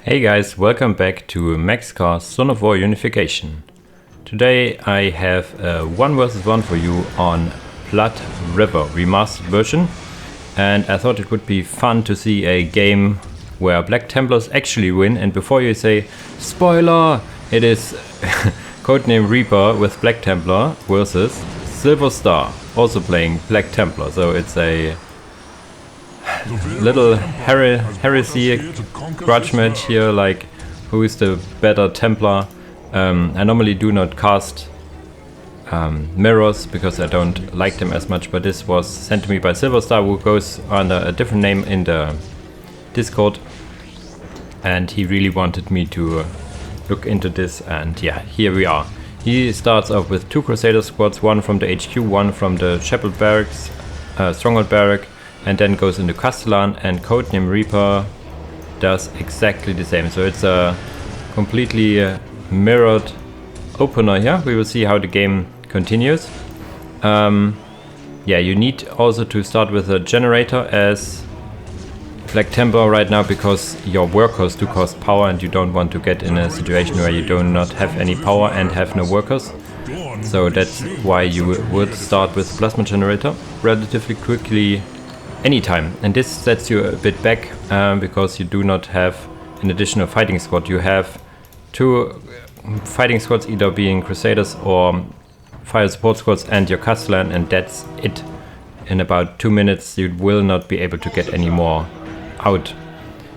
Hey guys, welcome back to Max Cars Son of War Unification. Today I have a 1 vs 1 for you on Blood River remastered version, and I thought it would be fun to see a game where Black Templars actually win. And before you say spoiler, it is CodeNameReaper with Black Templar versus SilverStar, also playing Black Templar. So it's a little heresy grudge match here, like who is the better Templar. I normally do not cast mirrors because I don't like them as much, but this was sent to me by SilverStar, who goes under a different name in the Discord, and he really wanted me to look into this, and yeah, here we are. He starts off with 2 Crusader squads, one from the HQ, one from the Shepherd Barracks, Stronghold Barrack, and then goes into Castellan, and CodeNameReaper does exactly the same. So it's a completely mirrored opener here. We will see how the game continues. Yeah, you need also to start with a generator as Black Templar right now, because your workers do cost power and you don't want to get in a situation where you do not have any power and have no workers. So that's why you would start with plasma generator relatively quickly anytime. And this sets you a bit back because you do not have an additional fighting squad. You have 2 fighting squads, either being Crusaders or fire support squads, and your Castellan, and that's it. In about 2 minutes you will not be able to get any more out.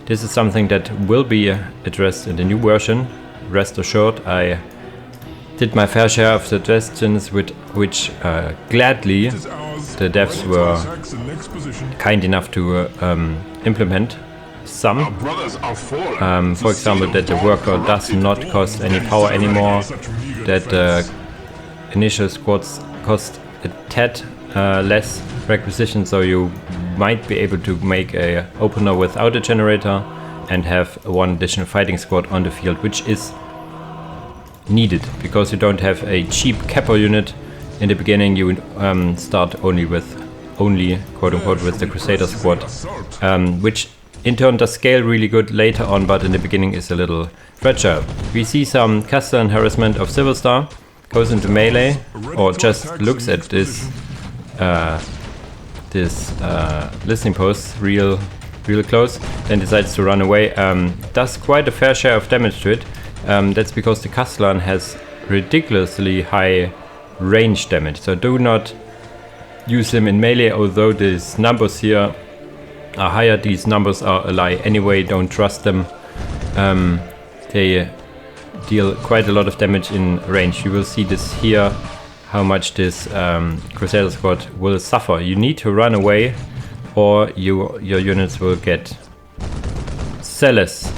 This is something that will be addressed in the new version, rest assured. I did my fair share of suggestions, which gladly the devs were kind enough to implement some. For example, that the worker does not cost any power anymore, that the initial squads cost a tad less requisition, so you might be able to make a opener without a generator and have 1 additional fighting squad on the field, which is needed because you don't have a cheap capo unit in the beginning. You start only quote unquote with the Crusader squad, which in turn does scale really good later on, but in the beginning is a little fragile. We see some Castellan harassment of SilverStar, goes into melee or just looks at this listening post real close, then decides to run away. Does quite a fair share of damage to it. That's because the Castellan has ridiculously high range damage, so do not use him in melee. Although these numbers here are higher, these numbers are a lie anyway, don't trust them. They deal quite a lot of damage in range. You will see this here, how much this Crusader squad will suffer. You need to run away or your units will get zealous.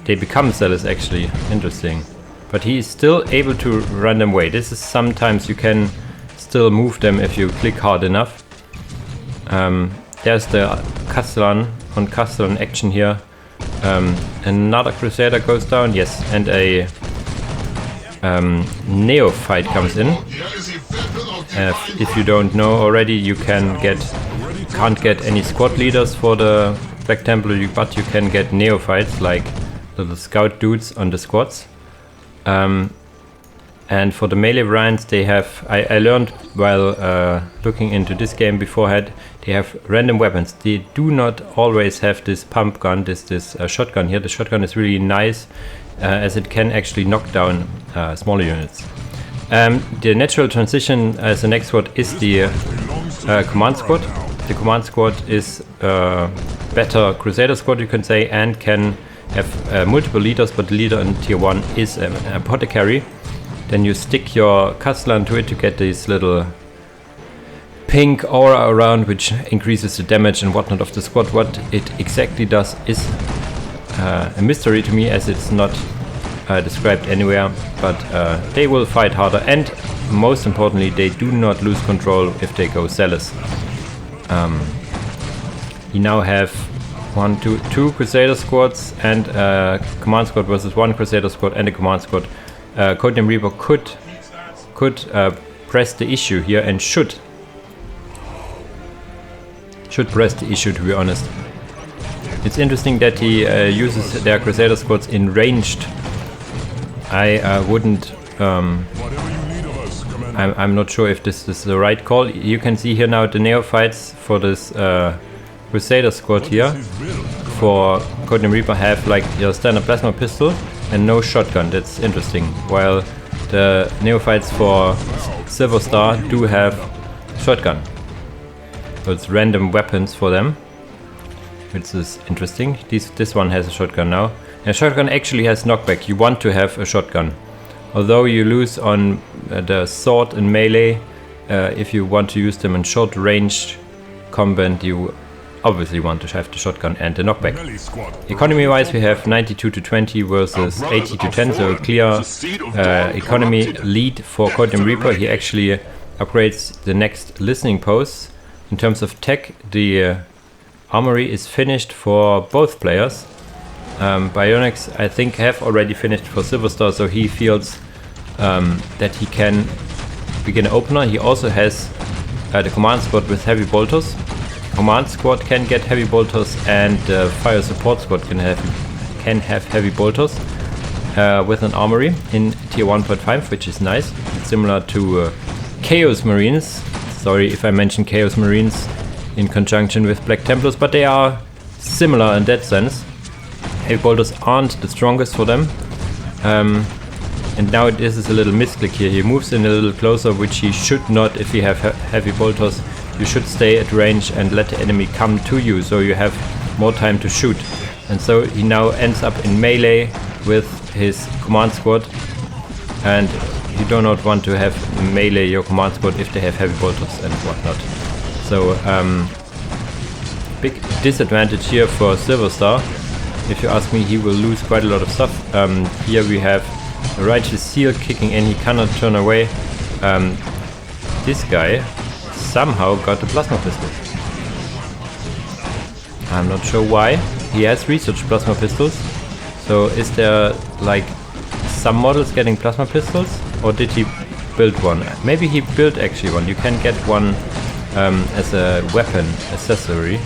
They become zealous actually, interesting. But he is still able to run them away. This is sometimes you can still move them if you click hard enough. There's the Castellan on Castellan action here. Another Crusader goes down, yes, and a neophyte comes in. If you don't know already, you can't get any squad leaders for the Black Templar, but you can get neophytes, like little scout dudes on the squads. And for the melee variants, they have, I learned while looking into this game beforehand, they have random weapons. They do not always have this pump gun, this shotgun here. The shotgun is really nice, as it can actually knock down smaller units. The natural transition as the next squad is the command squad. The command squad is better Crusader squad, you can say, and can have multiple leaders, but the leader in tier 1 is an apothecary. Then you stick your Castellan to it to get this little pink aura around, which increases the damage and whatnot of the squad. What it exactly does is a mystery to me, as it's not described anywhere, but they will fight harder, and most importantly, they do not lose control if they go zealous. You now have 2 Crusader squads and a command squad versus 1 Crusader squad and a command squad. CodeNameReaper could press the issue here, and should press the issue, to be honest. It's interesting that he uses their Crusader squads in ranged. I wouldn't... I'm not sure if this is the right call. You can see here now the neophytes for this Crusader squad here. For CodeNameReaper have like your standard plasma pistol and no shotgun. That's interesting. While the neophytes for SilverStar do have shotgun. So it's random weapons for them, which is interesting. This one has a shotgun now. And a shotgun actually has knockback. You want to have a shotgun. Although you lose on the sword and melee, if you want to use them in short range combat, you obviously want to have the shotgun and the knockback. Economy wise, we have 92 to 20 versus 80 to 10, so a clear economy lead for CodeNameReaper. He actually upgrades the next listening post. In terms of tech, the armory is finished for both players. Bionics, I think, have already finished for SilverStar, so he feels that he can begin opener. He also has the command squad with heavy bolters. Command squad can get heavy bolters, and the fire support squad can have heavy bolters with an armory in tier 1.5, which is nice. It's similar to Chaos Marines. Sorry if I mentioned Chaos Marines in conjunction with Black Templars, but they are similar in that sense. Heavy bolters aren't the strongest for them. And now this is a little misclick here. He moves in a little closer, which he should not if you have heavy bolters. You should stay at range and let the enemy come to you, so you have more time to shoot. And so he now ends up in melee with his command squad. And you do not want to have melee your command squad if they have heavy bolters and whatnot. So big disadvantage here for SilverStar. If you ask me, he will lose quite a lot of stuff. Here we have a righteous seal kicking in, he cannot turn away. This guy somehow got the plasma pistol. I'm not sure why. He has researched plasma pistols. So is there like some models getting plasma pistols? Or did he build one? Maybe he built actually one. You can get one as a weapon accessory.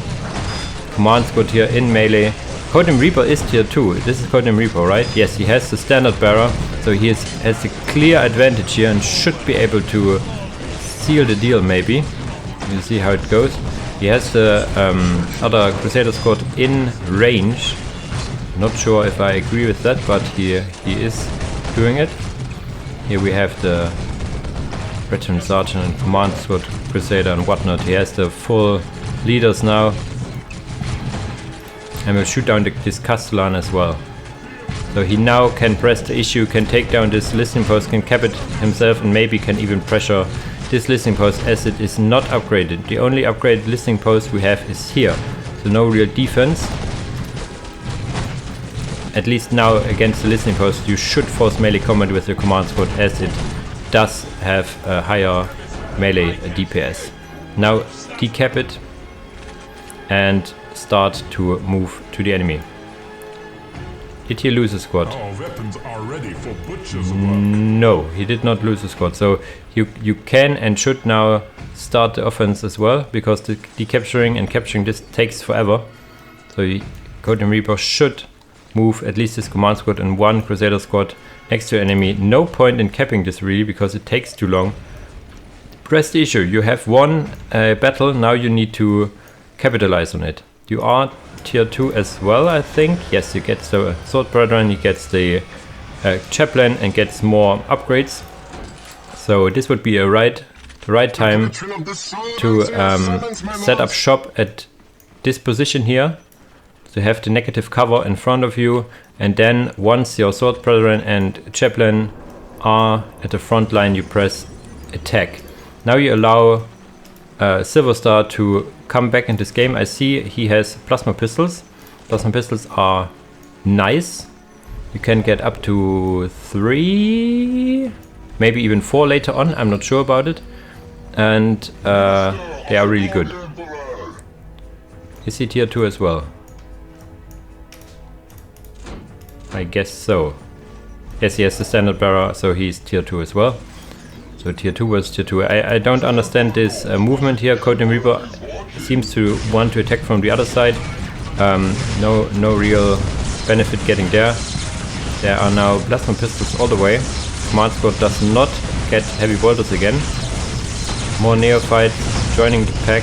Command squad here in melee. CodeNameReaper is tier 2. This is CodeNameReaper, right? Yes, he has the standard bearer, so he has a clear advantage here and should be able to seal the deal maybe. We'll see how it goes. He has the other Crusader squad in range. Not sure if I agree with that, but he is doing it. Here we have the Veteran Sergeant and Command Squad Crusader and whatnot. He has the full leaders now. And we'll shoot down this Castellan as well. So he now can press the issue, can take down this listening post, can cap it himself, and maybe can even pressure this listening post as it is not upgraded. The only upgraded listening post we have is here. So no real defense. At least now against the listening post you should force melee combat with the command squad, as it does have a higher melee DPS. Now decap it and start to move to the enemy. Did he lose a squad? Our weapons are ready for butchers. No, he did not lose a squad. So you can and should now start the offense as well, because the decapturing and capturing this takes forever. So CodeNameReaper should move at least his command squad and one Crusader squad next to enemy. No point in capping this really, because it takes too long. Press the issue. You have won a battle, now you need to capitalize on it. You are tier 2 as well, I think. Yes, you get the Sword Brethren, he gets the Chaplain and gets more upgrades. So this would be the right time to set up shop at this position here. To have the negative cover in front of you, and then once your Sword Brethren and Chaplain are at the front line, you press attack. Now you allow SilverStar to come back in this game. I see he has plasma pistols. Plasma pistols are nice. You can get up to 3, maybe even 4 later on. I'm not sure about it. And they are really good. Is he tier 2 as well? I guess so. Yes, he has the standard bearer, so he's tier 2 as well. So tier 2 was tier 2. I don't understand this movement here. CodeNameReaper seems to want to attack from the other side. No real benefit getting there. There are now plasma pistols all the way. Command squad does not get heavy bolters again. More neophytes joining the pack,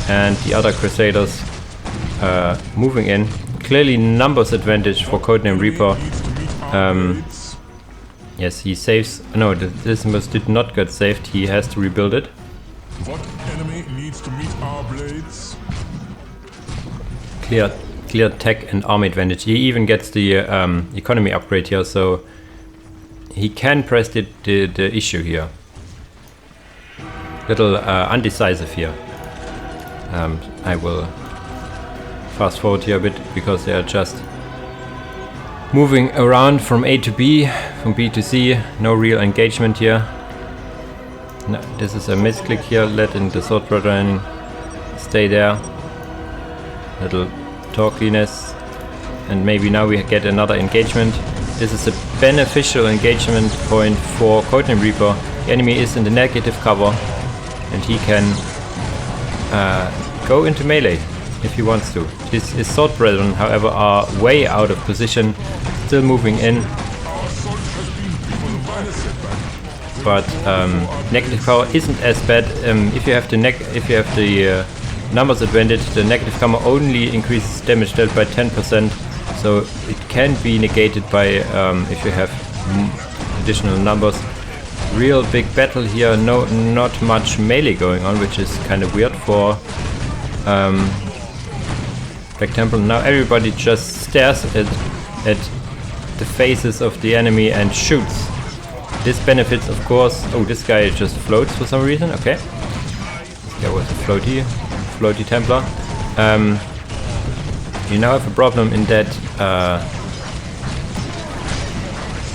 and the other crusaders moving in. Clearly numbers advantage for CodeNameReaper. Yes, he saves. No, this did not get saved. He has to rebuild it. What enemy needs to meet our blades? Clear tech and army advantage. He even gets the economy upgrade here, so he can press the issue here. Little undecisive here. I will fast forward here a bit because they are just moving around from A to B, from B to C. No real engagement here. No, this is a misclick here. Let in the sword brother and stay there. Little talkiness, and maybe now we get another engagement. This is a beneficial engagement point for CodeNameReaper. The enemy is in the negative cover, and he can go into melee if he wants to. His sword brethren, however, are way out of position, still moving in. But negative cover isn't as bad. If you have the numbers advantage, the negative cover only increases damage dealt by 10%, so it can be negated by if you have additional numbers. Real big battle here. Not much melee going on, which is kind of weird for Black Temple. Now everybody just stares at the faces of the enemy and shoots. This benefits, of course. Oh, this guy just floats for some reason. Okay, there was a floaty Templar. You now have a problem in that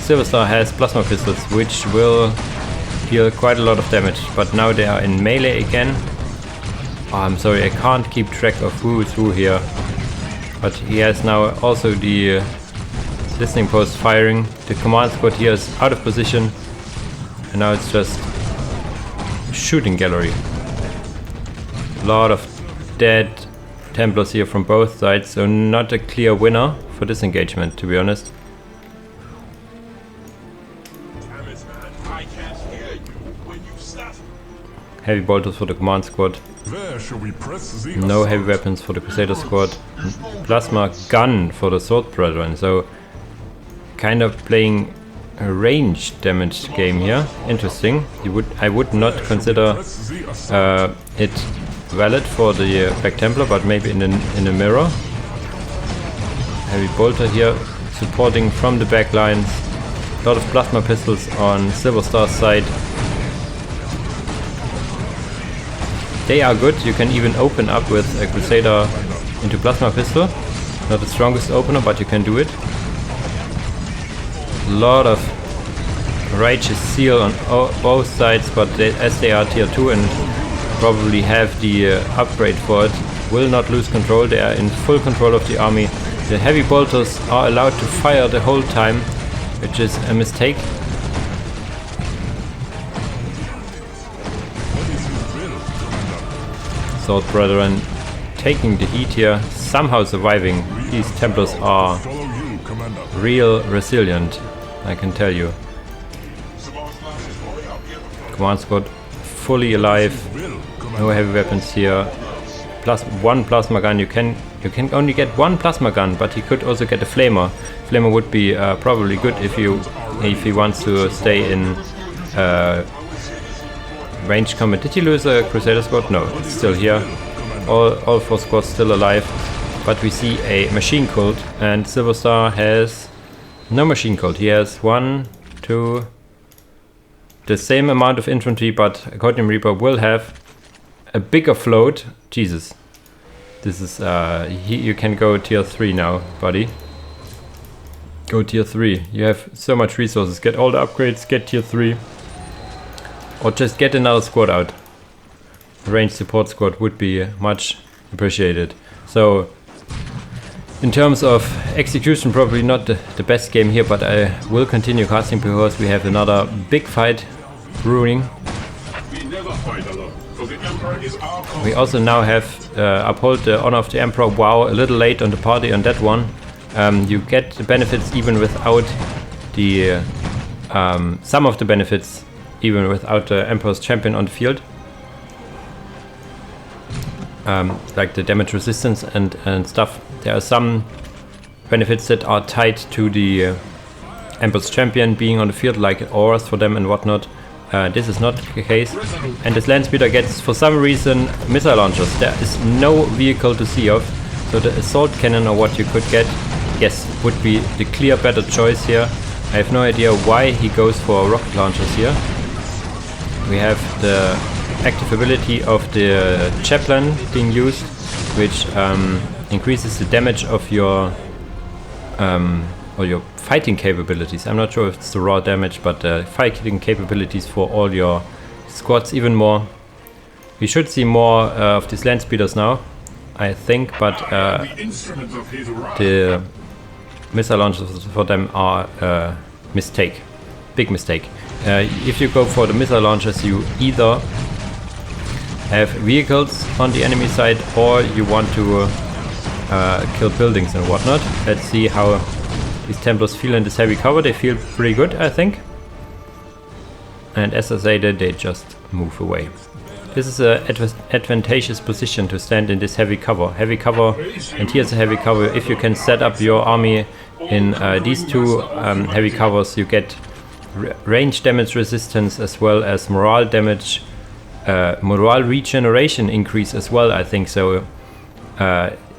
SilverStar has plasma pistols, which will deal quite a lot of damage. But now they are in melee again. Oh, I'm sorry, I can't keep track of who is who here. But he has now also the listening post firing. The command squad here is out of position, and now it's just shooting gallery. A lot of dead Templars here from both sides, so not a clear winner for this engagement, to be honest. Heavy bolters for the command squad. No heavy weapons for the Crusader squad. Plasma gun for the sword brethren. So kind of playing a range damage game here. Interesting. I would not consider it valid for the Black Templar, but maybe in a mirror. Heavy bolter here supporting from the back lines. A lot of plasma pistols on SilverStar's side. They are good. You can even open up with a Crusader into plasma pistol. Not the strongest opener, but you can do it. A lot of righteous seal on both sides, but as they are tier 2 and probably have the upgrade for it, will not lose control. They are in full control of the army. The heavy bolters are allowed to fire the whole time, which is a mistake. Sword brethren taking the heat here, somehow surviving. These Templars are real resilient, I can tell you. Command squad fully alive, no heavy weapons here. Plus one plasma gun. You can only get one plasma gun, but he could also get a flamer. Flamer would be probably good if he wants to stay in range combat. Did he lose a Crusader squad? No, it's still here. All four squads still alive. But we see a machine cult, and SilverStar has no machine cult. He has 1, 2, the same amount of infantry, but CodeNameReaper will have a bigger float. Jesus, this is you can go tier 3 now, buddy. Go tier 3. You have so much resources. Get all the upgrades. Get tier 3. Or just get another squad out. A ranged support squad would be much appreciated. So, in terms of execution, probably not the best game here, but I will continue casting because we have another big fight brewing. We never fight alone, for the We also now have uphold the honor of the Emperor. Wow, a little late on the party on that one. You get the benefits even without the some of the benefits even without the Emperor's champion on the field. Like the damage resistance and stuff. There are some benefits that are tied to the Emperor's champion being on the field, like auras for them and whatnot. This is not the case. And this land speeder gets, for some reason, missile launchers. There is no vehicle to see of. So the assault cannon, or what you could get, yes, would be the clear better choice here. I have no idea why he goes for rocket launchers here. We have the active ability of the chaplain being used, which increases the damage of your or your fighting capabilities. I'm not sure if it's the raw damage, but fighting capabilities for all your squads even more. We should see more of these land speeders now, I think, but the missile launchers for them are a mistake, big mistake. If you go for the missile launchers, you either have vehicles on the enemy side or you want to kill buildings and whatnot. Let's see how these Templars feel in this heavy cover. They feel pretty good, I think. And as I said, they just move away. This is an advantageous position to stand in this heavy cover. Heavy cover, and here's a heavy cover. If you can set up your army in these two heavy covers, you get range damage resistance as well as morale damage, morale regeneration increase as well, I think so.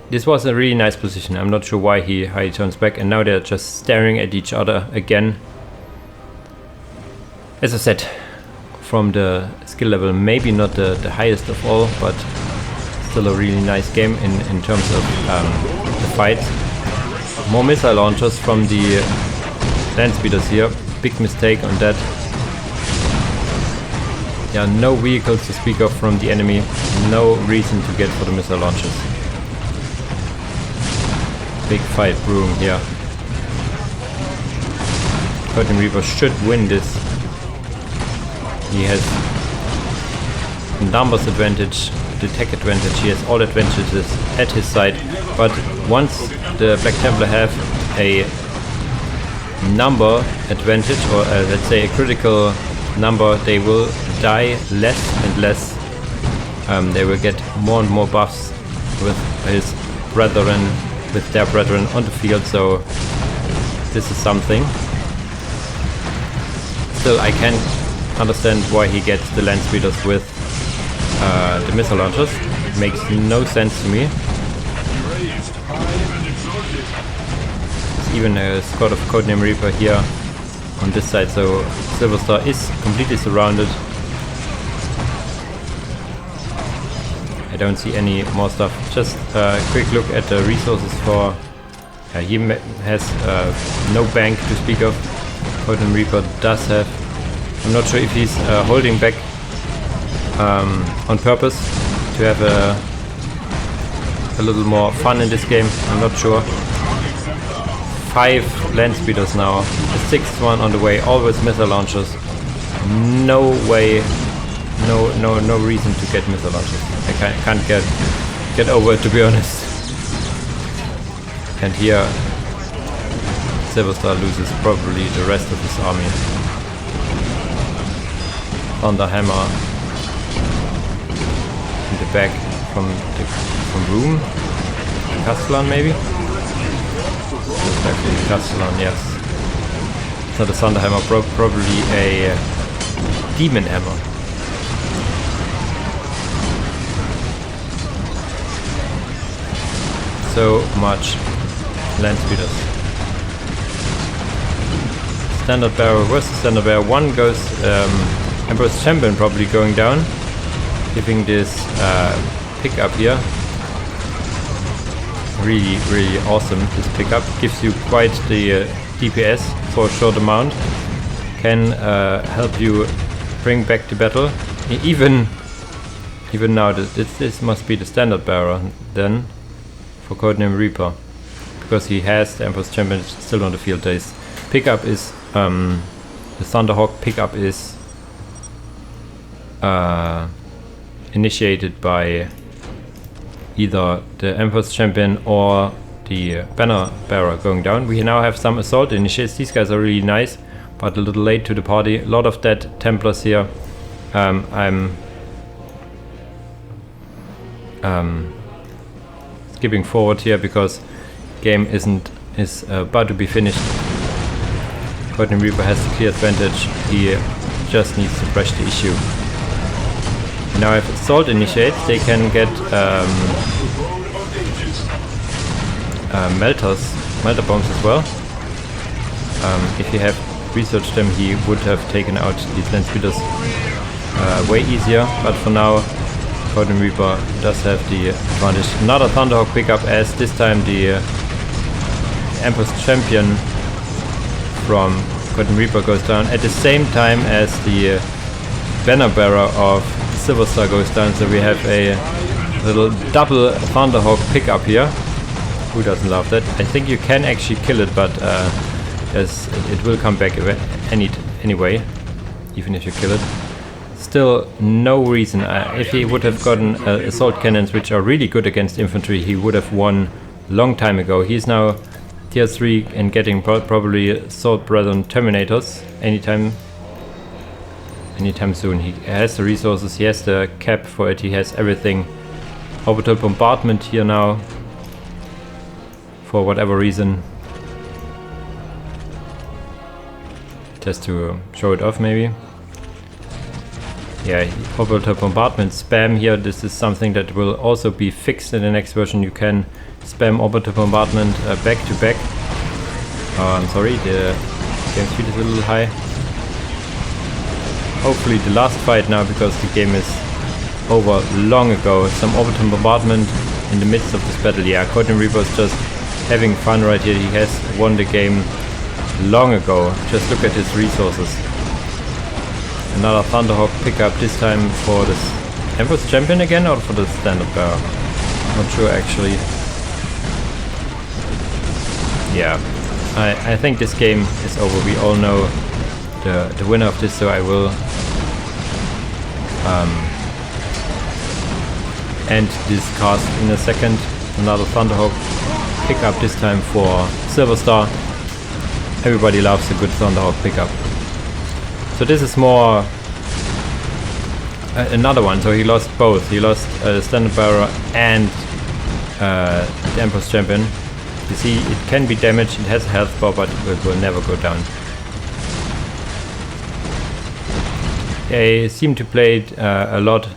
This was a really nice position. I'm not sure why he turns back, and now they're just staring at each other again. As I said, from the skill level, maybe not the highest of all, but still a really nice game in terms of the fight. More missile launchers from the land speeders here. Big mistake on that. There are no vehicles to speak of from the enemy. No reason to get for the missile launchers. Big fight brewing here. CodeNameReaper should win this. He has numbers advantage, the tech advantage, he has all advantages at his side, but once the Black Templar have a number advantage, or let's say a critical number, they will die less and less. They will get more and more buffs with his brethren, with their brethren on the field, so this is something. Still, I can't understand why he gets the land speeders with the missile launchers. It makes no sense to me. There's even a squad of CodeNameReaper here on this side, so SilverStar is completely surrounded. I don't see any more stuff. Just a quick look at the resources for... he has no bank to speak of. CodeNameReaper does have. I'm not sure if he's holding back on purpose to have a little more fun in this game. I'm not sure. 5 land speeders now. The 6th one on the way. Always missile launchers. No way. No reason to get missile launchers. I can't get over it, to be honest. And here SilverStar loses probably the rest of his army. Thunderhammer in the back from Room. Castellan maybe? It's actually Castellan, yes. It's not a Thunderhammer, probably a Demon Hammer. So much land speeders. Standard Bearer versus Standard Bearer. One goes Emperor's Champion probably going down, giving this pickup here. Really awesome. This pickup gives you quite the DPS for a short amount. Can help you bring back the battle. Even now, this must be the Standard Bearer then for CodeNameReaper, because he has the Emperor's Champion still on the field. His pickup is the Thunderhawk pickup is initiated by either the Emperor's Champion or the banner bearer going down. We now have some assault initiates. These guys are really nice, but a little late to the party. A lot of dead Templars here. I'm skipping forward here because game is about to be finished. CodeNameReaper has the clear advantage. He just needs to crash the issue. Now if assault initiates, they can get melter bombs as well. If he had researched them, he would have taken out these land speeders way easier, but for now CodeNameReaper does have the advantage. Another Thunderhawk pickup, as this time the Emperor's Champion from CodeNameReaper goes down at the same time as the banner bearer of SilverStar goes down, so we have a little double Thunderhawk pickup here. Who doesn't love that? I think you can actually kill it, but it will come back anyway, even if you kill it. Still, no reason. If he would have gotten assault cannons, which are really good against infantry, he would have won long time ago. He's now tier 3 and getting probably Sword Brethren Terminators anytime soon. He has the resources, he has the cap for it, he has everything. Orbital bombardment here now, for whatever reason. Just to show it off maybe. Yeah, orbital bombardment spam here. This is something that will also be fixed in the next version. You can spam orbital bombardment back to back. I'm sorry, the game speed is a little high. Hopefully the last fight now, because the game is over long ago. Some orbital bombardment in the midst of this battle. Yeah, CodeNameReaper is just having fun right here. He has won the game long ago. Just look at his resources. Another Thunderhawk pickup, this time for this Emperor's Champion again, or for the standard bearer? Not sure actually. Yeah, I think this game is over. We all know the winner of this, so I will end this cast in a second. Another Thunderhawk pickup, this time for SilverStar. Everybody loves a good Thunderhawk pickup. So this is more another one. So he lost both. He lost Standard Bearer and the Emperor's Champion. You see, it can be damaged. It has a health bar, but it will never go down. They seem to play it a lot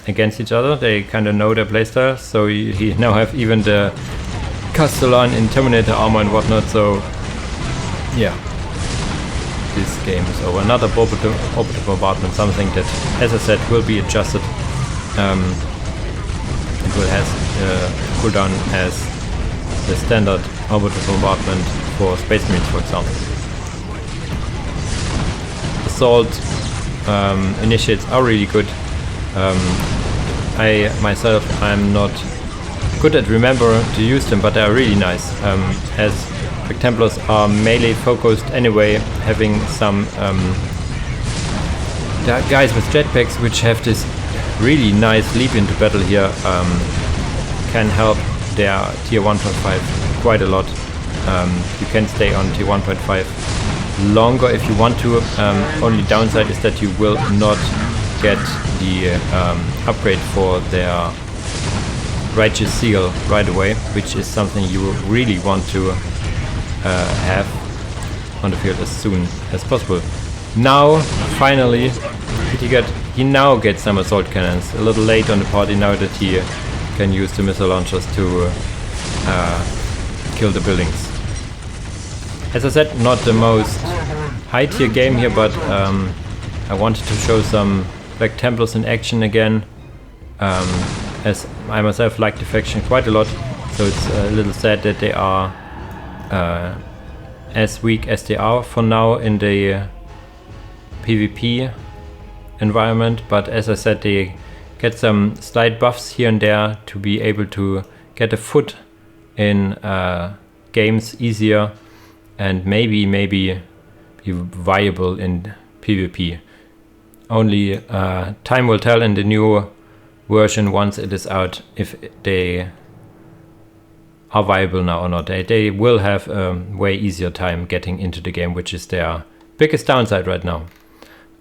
against each other. They kind of know their playstyle. So he now have even the Castellan in Terminator armor and whatnot. So yeah. This game is over. Another orbital bombardment, something that, as I said, will be adjusted. It will have cooldown as the standard orbital bombardment for Space Marines, for example. Assault initiates are really good. I myself, I'm not good at remember to use them, but they are really nice. As Templars are melee focused anyway, having some guys with jetpacks which have this really nice leap into battle here can help their tier 1.5 quite a lot. You can stay on tier 1.5 longer if you want to. Only downside is that you will not get the upgrade for their Righteous Seal right away, which is something you really want to have on the field as soon as possible. Now, finally, he now gets some assault cannons. A little late on the party now that he can use the missile launchers to kill the buildings. As I said, not the most high tier game here, but I wanted to show some Black Templars in action again, as I myself like the faction quite a lot, so it's a little sad that they are as weak as they are for now in the PvP environment, but as I said, they get some slight buffs here and there to be able to get a foot in games easier and maybe be viable in PvP. only time will tell in the new version once it is out if they are viable now or not. They will have a way easier time getting into the game, which is their biggest downside right now.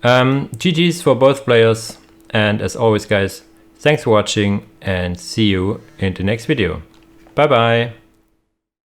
GG's for both players, and as always guys, thanks for watching and see you in the next video. Bye bye!